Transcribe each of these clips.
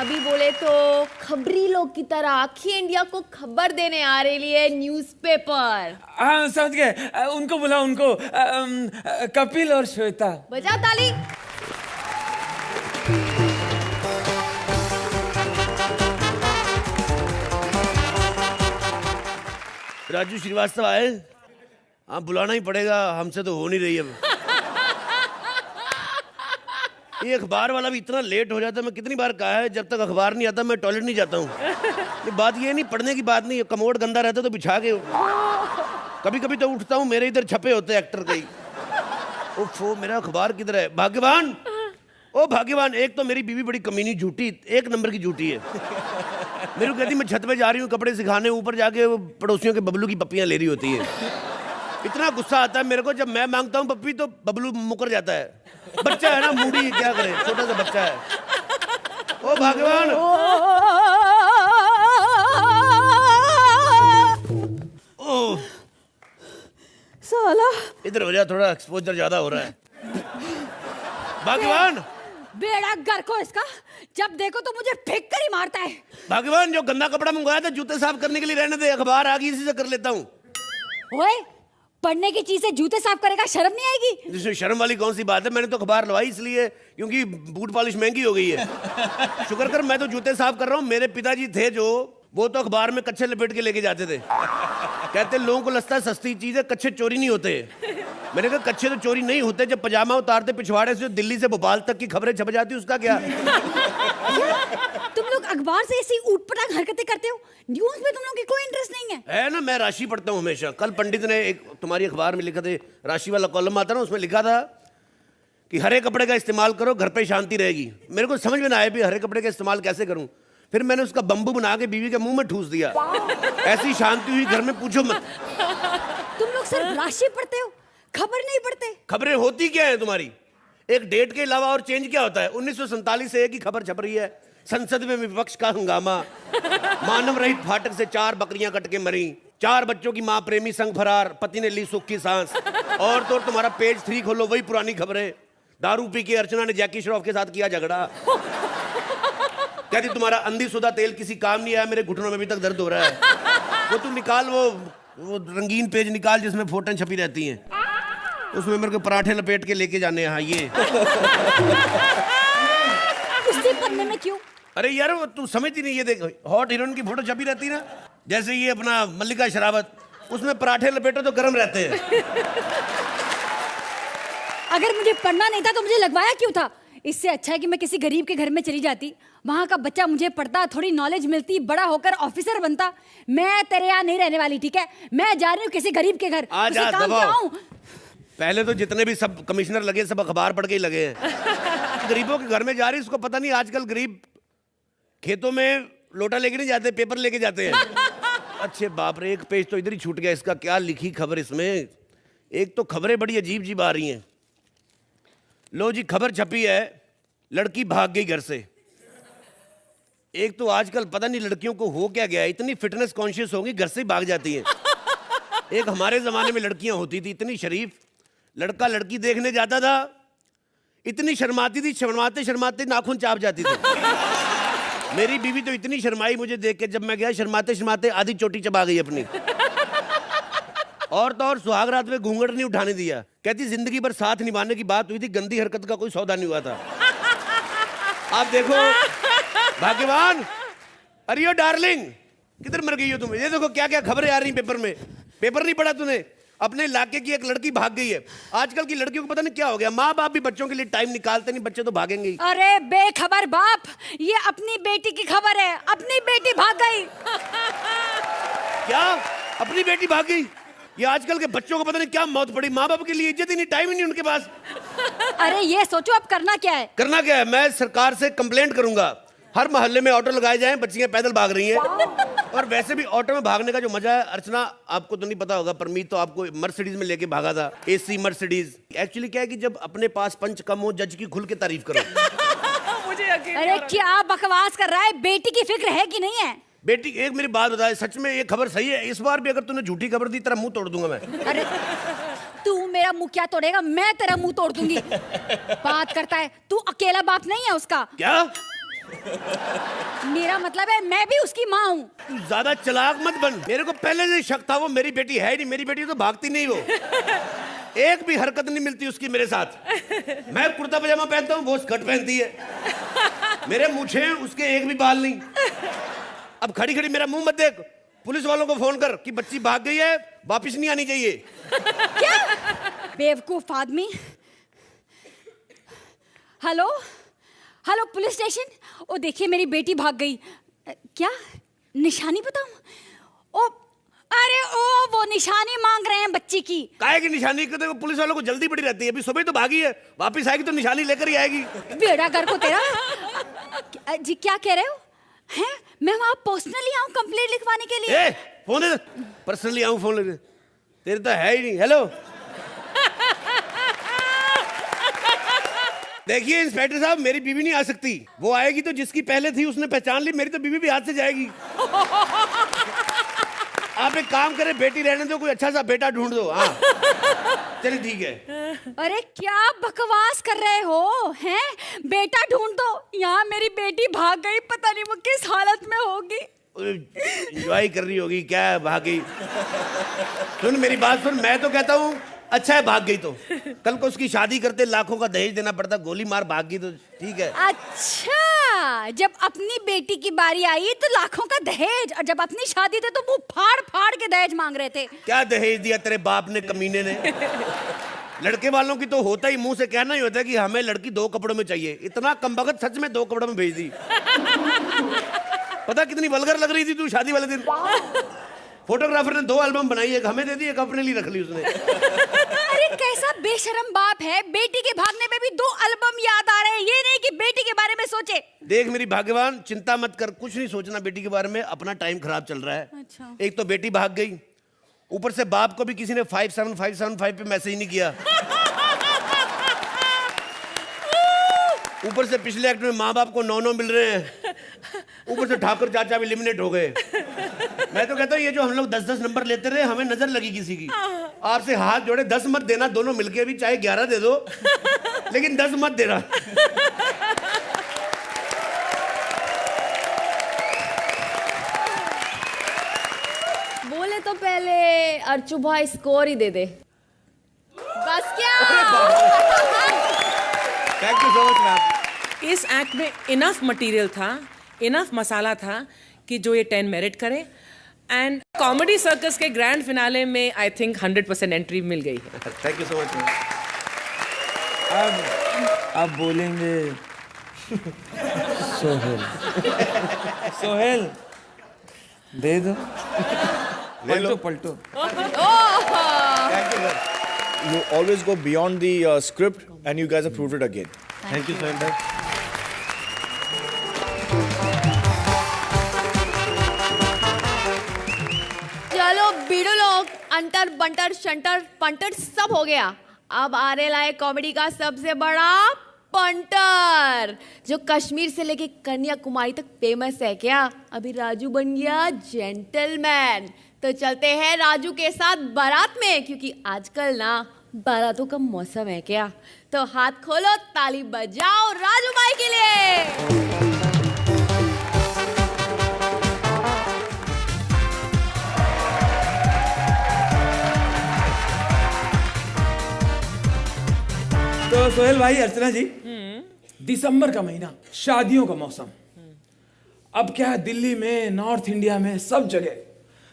अभी बोले तो खबरी लोग की तरह आखी इंडिया को खबर देने आ रही है न्यूज़पेपर। हाँ समझ गए, उनको बुलाओ, उनको कपिल और श्वेता। बजाओ ताली। राजू श्रीवास्तव आए? हाँ बुलाना ही पड़ेगा, हमसे तो हो नहीं रही अब। ये अखबार वाला भी इतना लेट हो जाता है, मैं कितनी बार कहा है जब तक अखबार नहीं आता मैं टॉयलेट नहीं जाता हूँ। ये बात ये नहीं, पढ़ने की बात नहीं, कमोड गंदा रहता तो बिछा के कभी कभी तो उठता हूँ, मेरे इधर छपे होते एक्टर कई। ओफो, मेरा अखबार किधर है? भाग्यवान, ओ भाग्यवान, एक तो मेरी बीवी बड़ी कमीनी झूठी, एक नंबर की झूठी है। मेरे को कहती मैं छत पे जा रही हूँ कपड़े सिखाने, ऊपर जाके वो पड़ोसियों के बबलू की पप्पियां ले रही होती है। इतना गुस्सा आता है मेरे को, जब मैं मांगता हूँ पप्पी तो बबलू मुकर जाता है। बच्चा है ना, मूडी, क्या करे, छोटा सा बच्चा है। ओ भाग्यवान, ओ साला इधर हो जा, थोड़ा एक्सपोजर ज्यादा हो रहा है। भाग्यवान, बेड़ा घर को इसका, जब देखो तो मुझे फेंक कर ही मारता है। भाग्यवान, जो गंदा कपड़ा मंगवाया था जूते साफ करने के लिए रहने दे, अखबार आ गई, इसी से कर लेता हूँ। ओए, पढ़ने की चीज से जूते साफ करेगा, शर्म नहीं आएगी? जिसमें शर्म वाली कौन सी बात है, मैंने तो अखबार लवाई इसलिए क्योंकि बूट पॉलिश महंगी हो गई है। शुक्र कर मैं तो जूते साफ कर रहा हूँ। मेरे पिताजी थे जो, वो तो अखबार में कच्चे लपेट के लेके जाते थे। कहते लोगों को लगता है सस्ती चीज है, कच्चे चोरी नहीं होते। मैंने कहा कच्चे तो चोरी नहीं होते, जब पजामा उतारते पिछवाड़े से दिल्ली से भोपाल तक की खबरें छप जाती, उसका क्या? तुम लोग अखबार से ऐसी ऊटपटांग हरकतें करते हो, न्यूज़ में तुम लोगों की कोई इंटरेस्ट नहीं है ना। मैं राशि पढ़ता हूँ हमेशा। कल पंडित ने एक तुम्हारी अखबार में लिखा था, राशि वाला कॉलम आता ना, उसमें लिखा था कि हरे कपड़े का इस्तेमाल करो, घर पे शांति रहेगी। मेरे को समझ में ना आया भी हरे कपड़े का इस्तेमाल कैसे करूं। फिर मैंने उसका बम्बू बना के बीवी के मुंह में ठूस दिया। ऐसी शांति हुई घर में, पूछो मत। तुम लोग सिर्फ राशि पढ़ते हो, खबर नहीं पढ़ते। खबरें होती क्या है तुम्हारी? एक डेट के अलावा और चेंज क्या होता है? 1947 से एक ही खबर छप रही है, संसद में विपक्ष का हंगामा, मानव रहित फाटक से 4 बकरियां कट के मरी, 4 बच्चों की मां प्रेमी संग फरार, पति ने ली सुख की सांस। और तो तुम्हारा पेज 3 खोलो, वही पुरानी खबरें। दारू पी के अर्चना ने जैकी श्रॉफ के साथ किया झगड़ा। कहती तुम्हारा अंधीशुदा तेल किसी काम नहीं आया, मेरे घुटनों में अभी तक दर्द हो रहा है। वो तू निकाल, वो रंगीन पेज निकाल जिसमें फोटों छपी रहती हैं, उसमें मेरे को पराठे लपेट के लेके जाने हैं। हाँ ये उसी पन्ने में क्यों? अरे यार वो तू समझती नहीं, ये देख हॉट हीरोइन की फोटो छपी रहती ना, जैसे ये अपना मल्लिका शेरावत, उसमें पराठे लपेटो तो गर्म रहते हैं। अगर मुझे पढ़ना नहीं था तो मुझे लगवाया क्यों था? इससे अच्छा है कि मैं किसी गरीब के घर में चली जाती, वहां का बच्चा मुझे पढ़ता, थोड़ी नॉलेज मिलती, बड़ा होकर ऑफिसर बनता। मैं तेरे यहाँ नहीं रहने वाली, ठीक है? मैं जा रही हूँ किसी गरीब के घर। पहले तो जितने भी सब कमिश्नर लगे सब अखबार पढ़ के ही लगे हैं। गरीबों के घर में जा रही, उसको पता नहीं आजकल गरीब खेतों में लोटा लेके नहीं जाते, पेपर लेके जाते हैं। अच्छे बाप रे, एक पेज तो इधर ही छूट गया इसका। क्या लिखी खबर इसमें? एक तो खबरें बड़ी अजीब अजीब आ रही हैं। लो जी, खबर छपी है, लड़की भाग गई घर से। एक तो आजकल पता नहीं लड़कियों को हो क्या गया, इतनी फिटनेस कॉन्शियस होगी, घर से ही भाग जाती हैं। एक हमारे जमाने में लड़कियां होती थी इतनी शरीफ, लड़का लड़की देखने जाता था, इतनी शर्माती थी, शर्माते शर्माते नाखून चाप जाती थी। मेरी बीवी तो इतनी शर्माई मुझे देख के, जब मैं गया शर्माते शर्माते आधी चोटी चबा गई अपनी। और तो और सुहाग रात में घूंघट नहीं उठाने दिया। कहती जिंदगी भर साथ निभाने की बात हुई थी, गंदी हरकत का कोई सौदा नहीं हुआ था। आप देखो भाग्यवान, अरे यो डार्लिंग, किधर मर गई हो तुम? ये देखो क्या क्या खबरें आ रही पेपर में। पेपर नहीं पढ़ा तूने? अपने इलाके की एक लड़की भाग गई है। आजकल की लड़कियों को पता नहीं क्या हो गया, माँ बाप भी बच्चों के लिए टाइम निकालते नहीं, बच्चे तो भागेंगे ही। अरे बेखबर बाप, ये अपनी बेटी की खबर है, अपनी बेटी भाग गई। क्या अपनी बेटी भाग गई? ये आजकल के बच्चों को पता नहीं क्या मौत पड़ी, माँ बाप के लिए इज्जत ही नहीं, टाइम ही नहीं उनके पास। अरे ये सोचो अब करना क्या है? करना क्या है? मैं सरकार से कंप्लेंट करूंगा, हर मोहल्ले में ऑटो लगाए जाएं, बच्चियां पैदल भाग रही हैं। और वैसे भी ऑटो में भागने का जो मजा है, अर्चना आपको तो नहीं पता होगा, परमीत तो आपको मर्सिडीज में लेके भागा था, एसी मर्सिडीज। एक्चुअली क्या है कि जब अपने पास पंच कम हो, जज की खुल के तारीफ करो। मुझे यकीन। अरे क्या बकवास कर रहा है? बेटी की फिक्र है कि नहीं है? बेटी, एक मेरी बात बताए, सच में ये खबर सही है? इस बार भी अगर तूने झूठी खबर दी, तेरा मुंह तोड़ दूंगा मैं। अरे तू मेरा मुंह क्या तोड़ेगा? मैं तेरा मुंह तोड़ दूंगी। बात करता है, तू अकेला बाप नहीं है उसका। क्या? मेरा मतलब है मैं भी उसकी माँ हूँ। तू ज्यादा चालाक मत बन। मेरे को पहले से शक था वो मेरी बेटी है ही नहीं। मेरी बेटी तो भागती नहीं, वो एक भी हरकत नहीं मिलती उसकी मेरे साथ। मैं कुर्ता पजामा पहनता हूँ, वो स्कर्ट पहनती है। मेरे मूछे हैं, उसके एक भी बाल नहीं। अब खड़ी खड़ी मेरा मुंह मत देख, पुलिस वालों को फोन कर कि बच्ची भाग गई है, वापिस नहीं आनी चाहिए। क्या बेवकूफ आदमी। Hello hello police station. ओ देखिए मेरी बेटी भाग गई। क्या निशानी बताऊं? ओ अरे ओ वो निशानी मांग रहे हैं बच्ची की। काहे की निशानी? कहते वो पुलिस वालों को जल्दी बड़ी रहती है। अभी सुबह तो भागी है, वापिस आएगी तो निशानी लेकर ही आएगी। बेड़ा घर को तेरा। जी क्या कह रहे हो? हैं मैं वहां पर्सनली आऊं कंप्लेंट लिखवाने के लिए? ए, फोन दे। पर्सनली आऊं फोन लेने? तेरे तो है ही नहीं। हेलो देखिए इंस्पेक्टर साहब, मेरी बीवी नहीं आ सकती। वो आएगी तो जिसकी पहले थी उसने पहचान ली, मेरी तो बीवी भी हाथ से जाएगी। आप एक काम करें, बेटी रहने दो, कोई अच्छा सा बेटा ढूंढ दो। हाँ चलिए ठीक है। अरे क्या बकवास कर रहे हो? हैं बेटा ढूंढ दो? यहाँ मेरी बेटी भाग गई, पता नहीं वो किस हालत में होगी। एंजॉय कर रही होगी क्या, भाग गई। सुन मेरी बात सुन, मैं तो कहता हूँ अच्छा है भाग गई तो। कल को उसकी शादी करते लाखों का दहेज देना पड़ता, गोली मार भाग गई तो ठीक है। अच्छा जब अपनी बेटी की बारी आई तो लाखों का दहेज, और जब अपनी शादी थी तो मुंह फाड़ फाड़ के दहेज मांग रहे थे। क्या दहेज दिया तेरे बाप ने, कमीने ने? लड़के वालों की तो होता ही, मुंह से कहना ही होता है कि हमें लड़की 2 कपड़ों में चाहिए। इतना कमबख्त सच में 2 कपड़ों में भेज दी। पता कितनी वल्गर लग रही थी तू शादी वाले दिन। फोटोग्राफर ने 2 एल्बम बनाई, एक हमें दे दी, एक अपने लिए रख ली उसने। अरे कैसा बेशरम बाप है, बेटी के भागने में भी 2 एल्बम याद आ रहे हैं, ये नहीं कि बेटी के बारे में सोचे। देख मेरी भाग्यवान, चिंता मत कर, कुछ नहीं सोचना बेटी के बारे में। अपना टाइम खराब चल रहा है। अच्छा। एक तो बेटी भाग गई, ऊपर से बाप को भी किसी ने 57575 पे मैसेज नहीं किया। ऊपर से पिछले एक्ट में माँ बाप को 9 मिल रहे हैं। ऊपर से ठाकुर चाचा भी एलिमिनेट हो गए। मैं तो कहता हूँ ये जो हम लोग 10-10 नंबर लेते रहे, हमें नजर लगी किसी की। आपसे हाथ जोड़े, 10 मत देना, दोनों मिलके भी चाहे 11 दे दो, लेकिन 10 मत देना। बोले तो पहले अर्चू भाई स्कोर ही दे दे। बस क्या? Thank you so much ma'am. इस एक्ट में इनफ मटेरियल था, इनफ मसाला था कि जो ये 10 मेरिट करे। एंड कॉमेडी सर्कस के ग्रैंड फिनाले में आई थिंक 100% एंट्री मिल गई है। Thank you so much ma'am. अब बोलेंगे सोहेल। सोहेल दे दो, ले लो। पलटो। Thank you sir. You always go beyond the script, and you guys have proved it again. Thank you Sohail भाई। चलो बीड़ो लोग, अंटर बंटर शंटर पंटर सब हो गया। अब आने लाए कॉमेडी का सबसे बड़ा पंटर, जो कश्मीर से लेके कन्याकुमारी तक फेमस है। क्या अभी राजू बन गया जेंटलमैन? तो चलते हैं राजू के साथ बारात में, क्योंकि आजकल ना बारातों का मौसम है। क्या तो हाथ खोलो, ताली बजाओ राजू भाई के लिए। तो सोहेल भाई, अर्चना जी, दिसंबर का महीना, शादियों का मौसम। अब क्या है, दिल्ली में, नॉर्थ इंडिया में, सब जगह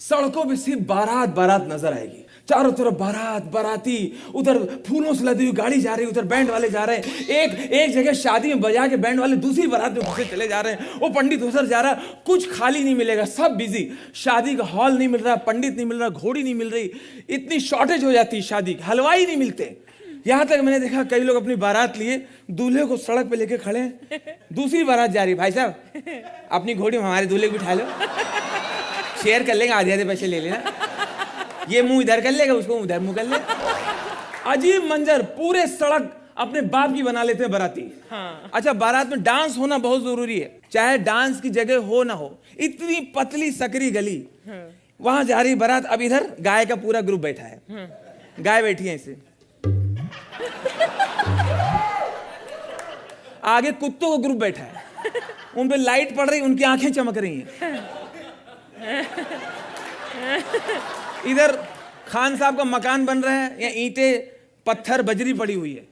सड़कों पे सिर्फ बारात बारात नजर आएगी। चारों तरफ बारात, बाराती, उधर फूलों से लदी हुई गाड़ी जा रही है, उधर बैंड वाले जा रहे हैं। एक जगह शादी में बजा के बैंड वाले दूसरी बारात में घुसे चले जा रहे हैं। वो पंडित उधर जा रहा है, कुछ खाली नहीं मिलेगा, सब बिजी। शादी का हॉल नहीं मिल रहा, पंडित नहीं मिल रहा, घोड़ी नहीं मिल रही, इतनी शॉर्टेज हो जाती है शादी की, हलवाई नहीं मिलते। यहाँ तक मैंने देखा कई लोग अपनी बारात लिए दूल्हे को सड़क पे लेके खड़े हैं, दूसरी बारात जा रही। भाई साहब अपनी घोड़ी में हमारे दूल्हे को बिठा लो, शेयर कर लेंगे, आधे आधे पैसे ले लेना। ये मुंह इधर कर लेगा, उसको उधर मुंह कर ले। अजीब मंजर, पूरे सड़क अपने बाप की बना लेते हैं बाराती। हाँ। अच्छा, बारात में डांस होना बहुत जरूरी है, चाहे डांस की जगह हो ना हो। इतनी पतली सकरी गली, वहां जा रही बारात। अब इधर गाय का पूरा ग्रुप बैठा है, गाय बैठी है ऐसे, आगे कुत्तों का ग्रुप बैठा है। उन पे लाइट पड़ रही, उनकी आंखें चमक रही हैं। इधर खान साहब का मकान बन रहा है, या ईंटें पत्थर बजरी पड़ी हुई है।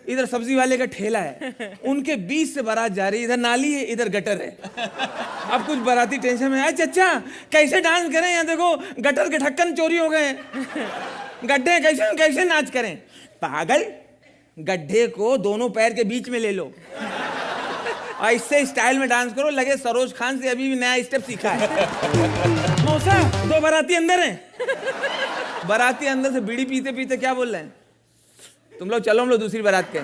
इधर सब्जी वाले का ठेला है, उनके बीच से बारात जा रही है। इधर नाली है, इधर गटर है। अब कुछ बाराती टेंशन में, अच्छा अच्छा कैसे डांस करें, यहाँ देखो गटर के ढक्कन चोरी हो गए, गड्ढे कैसे कैसे नाच करें। पागल, गड्ढे को दोनों पैर के बीच में ले लो और इससे स्टाइल में डांस करो, लगे सरोज खान से अभी भी नया स्टेप सीखा है। मौसा, दो बाराती अंदर हैं। बाराती अंदर से बीड़ी पीते पीते क्या बोल रहे हैं, तुम लोग चलो हम लोग दूसरी बारात के।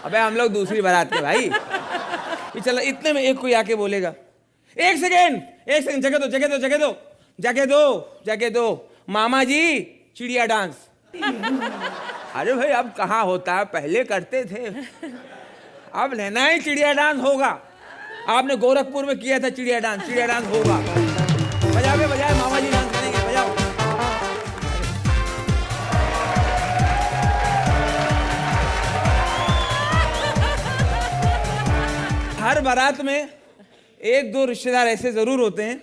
अबे हम लोग दूसरी बारात के भाई। ये चलो, इतने में एक कोई आके बोलेगा, एक सेकंड जगह दो जगह दो जगह दो जगह दो जगह दो, मामा जी चिड़िया डांस। अरे भाई अब कहाँ होता है, पहले करते थे, अब लेना ही चिड़िया डांस होगा। आपने गोरखपुर में किया था चिड़िया डांस होगा। बजाओ बजाए, मामा जी डांस करेंगे, बजाओ। हर बारात में एक दो रिश्तेदार ऐसे जरूर होते हैं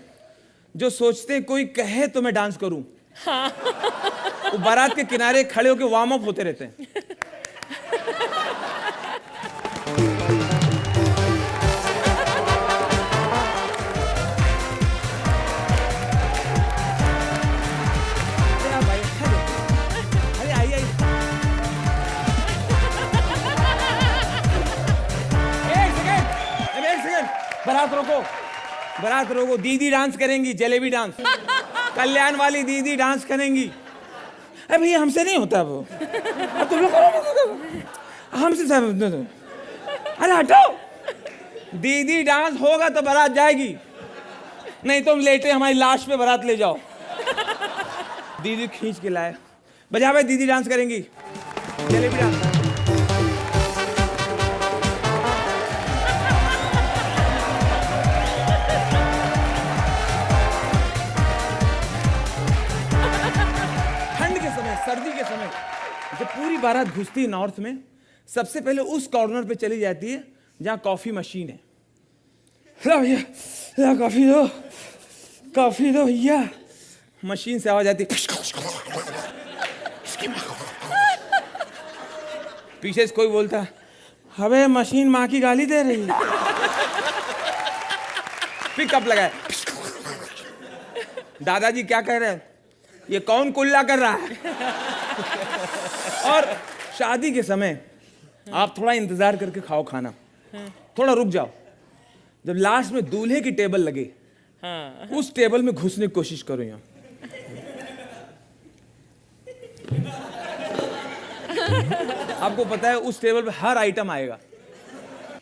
जो सोचते हैं कोई कहे तो मैं डांस करूं। वो बारात के किनारे खड़े होकर वार्म अप होते रहते हैं। अरे आइए आइए, एक सेकंड, बारात रोको। दीदी डांस करेंगी, जलेबी डांस। कल्याण वाली दीदी डांस करेंगी। अरे भैया हमसे नहीं होता वो, अब तुम लोग करो, हमसे सब। अरे हटो, दीदी डांस होगा तो बारात जाएगी, नहीं तुम लेटे हमारी लाश पे बारात ले जाओ। दीदी खींच के लाए, बजा भाई, दीदी डांस करेंगी, जलेबी डांस। सर्दी के समय जब पूरी बारात घुसती है नॉर्थ में, सबसे पहले उस कॉर्नर पे चली जाती है जहां कॉफी मशीन है। भैया कॉफी दो भैया। मशीन से आवाज आती है, पीछे से कोई बोलता, अबे मशीन माँ की गाली दे रही। पिकअप लगाए, दादाजी क्या कह रहे हैं, ये कौन कुल्ला कर रहा है। और शादी के समय आप थोड़ा इंतजार करके खाओ खाना, थोड़ा रुक जाओ। जब लास्ट में दूल्हे की टेबल लगे, उस टेबल में घुसने की कोशिश करो। यहाँ आपको पता है उस टेबल पे हर आइटम आएगा,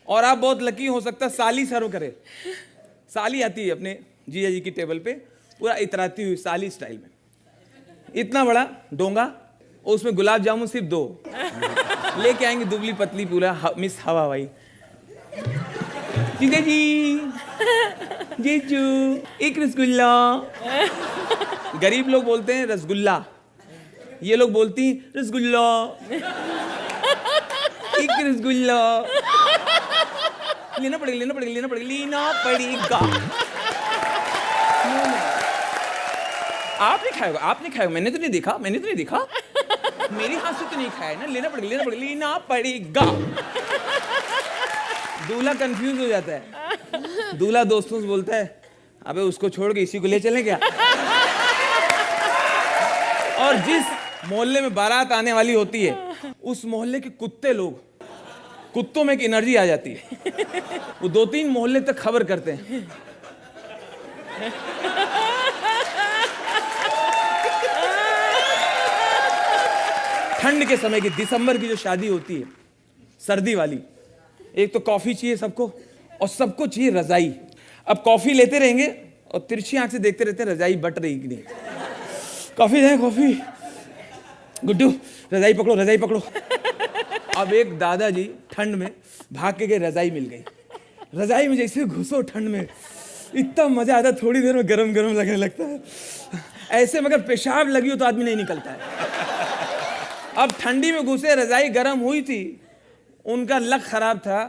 और आप बहुत लकी हो सकता है साली सर्व करे। साली आती है अपने जीजा जी की टेबल पे, पूरा इतराती हुई साली स्टाइल में, इतना बड़ा डोंगा, और उसमें गुलाब जामुन सिर्फ 2 लेके आएंगे, दुबली पतली पूरा मिस हवा भाई। जीजा जी, जीजू एक रसगुल्ला। गरीब लोग बोलते हैं रसगुल्ला, ये लोग बोलती रसगुल्ला, एक रसगुल्ला। लेना पड़ेगा। आप नहीं खाएगा, मैंने तो नहीं देखा, मेरे हाथ से तो नहीं खाया ना, लेना पड़ेगा। दूल्हा कंफ्यूज हो जाता है। दूल्हा दोस्तों से बोलता है, अबे उसको छोड़ के इसी को ले चलें क्या। और जिस मोहल्ले में बारात आने वाली होती है, उस मोहल्ले के कुत्तों में एक एनर्जी आ जाती है, वो 2-3 मोहल्ले तक खबर करते हैं। ठंड के समय की, दिसंबर की जो शादी होती है, सर्दी वाली, एक तो कॉफी चाहिए सबको, और सबको चाहिए रजाई। अब कॉफी लेते रहेंगे और तिरछी आंख से देखते रहते हैं रजाई बट रही कि नहीं। कॉफी दें, कॉफी। गुड्डू रजाई पकड़ो। अब एक दादाजी ठंड में भाग के गए, रजाई मिल गई। रजाई में जैसे घुसो ठंड में, इतना मजा आता, थोड़ी देर में गरम गरम लगने लगता है ऐसे, मगर पेशाब लगी हो तो आदमी नहीं निकलता है। अब ठंडी में घुसे, रजाई गरम हुई थी, उनका लक खराब था,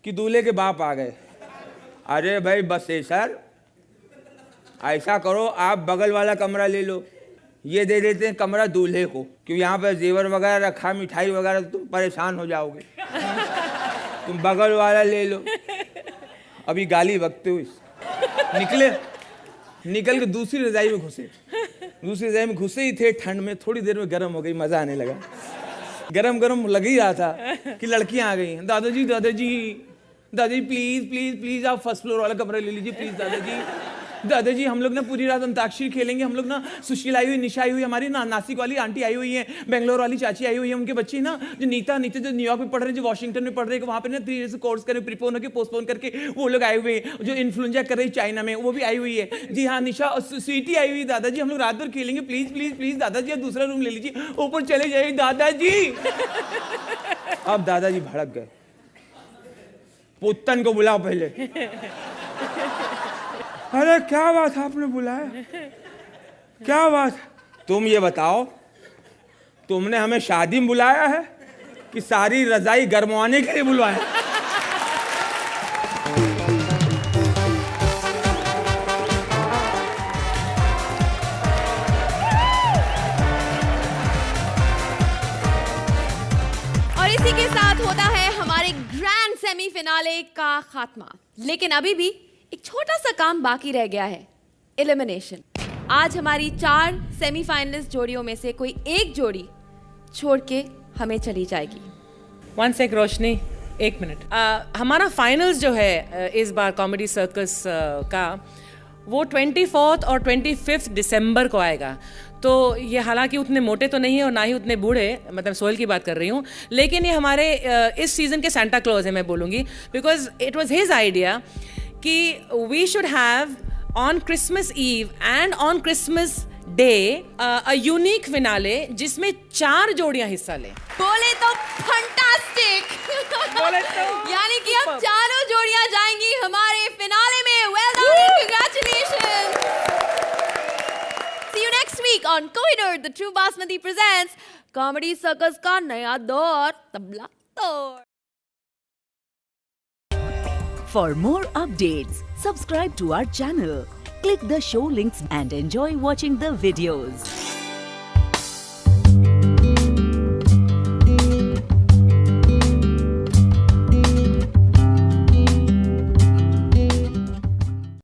कि दूल्हे के बाप आ गए। अरे भाई बस सर, ऐसा करो आप बगल वाला कमरा ले लो, ये दे देते हैं कमरा दूल्हे को, क्योंकि यहाँ पर जेवर वगैरह रखा, मिठाई वगैरह, तुम परेशान हो जाओगे। तुम बगल वाला ले लो। अभी गाली बकते हो। निकल के दूसरी रजाई में घुसे। दूसरी रजाई में घुसे ही थे, ठंड में थोड़ी देर में गर्म हो गई, मजा आने लगा। गरम लग ही रहा था कि लड़कियां आ गई। दादाजी प्लीज प्लीज प्लीज आप फर्स्ट फ्लोर वाला कमरा ले लीजिए प्लीज दादाजी हम लोग ना पूरी रात अंताक्षरी खेलेंगे। हम लोग ना सुशील आई हुई, निशा आई हुई, हमारी ना नासिक वाली आंटी आई हुई है, बेंगलोर वाली चाची आई हुई है, उनके बच्चे ना जो नीता जो न्यूयॉर्क में पढ़ रहे हैं, जो वॉशिंगटन में पढ़ रहे हैं, वहाँ पे ना 3 इयर्स कोर्स करें, प्रीपोन होकर पोस्टपोन करके वो लोग आए हुए हैं। जो इन्फ्लुएंजा कर रही चाइना में, वो भी आई हुई है। जी हाँ, निशा स्वीटी आई हुई। दादाजी हम लोग रात भर खेलेंगे प्लीज प्लीज प्लीज दादाजी, आप दूसरा रूम ले लीजिए, ऊपर चले जाइए दादाजी। अब दादाजी भड़क गए। पुत्तन को बुलाओ पहले। अरे क्या बात है, आपने बुलाया? क्या बात? तुम ये बताओ, तुमने हमें शादी में बुलाया है कि सारी रजाई गरमवाने के लिए बुलवाया? और इसी के साथ होता है हमारे ग्रैंड सेमीफिनाले का खात्मा। लेकिन अभी भी एक छोटा सा काम बाकी रह गया है, एलिमिनेशन। आज हमारी 4 सेमीफाइनलिस्ट जोड़ियों में से कोई एक जोड़ी छोड़ के हमें चली जाएगी। 1 सेक रोशनी, 1 मिनट। हमारा फाइनल्स जो है इस बार कॉमेडी सर्कस का, वो 24 और 25 दिसंबर को आएगा। तो ये हालांकि उतने मोटे तो नहीं है और ना ही उतने बूढ़े, मतलब सोहेल की बात कर रही हूँ, लेकिन ये हमारे इस सीजन के सांता क्लॉज है, मैं बोलूँगी, because it was his idea कि we should have on Christmas Eve and on Christmas Day a unique finale जिसमें 4 जोड़ियां हिस्सा लें। बोले तो फंटास्टिक। यानी कि अब 4 जोड़ियां जाएंगी हमारे फिनाले में। Well done, congratulations. See you next week on Kohinoor, the True Basmati presents comedy circus का नया दौर, तबला तोड़। For more updates, subscribe to our channel, click the show links and enjoy watching the videos.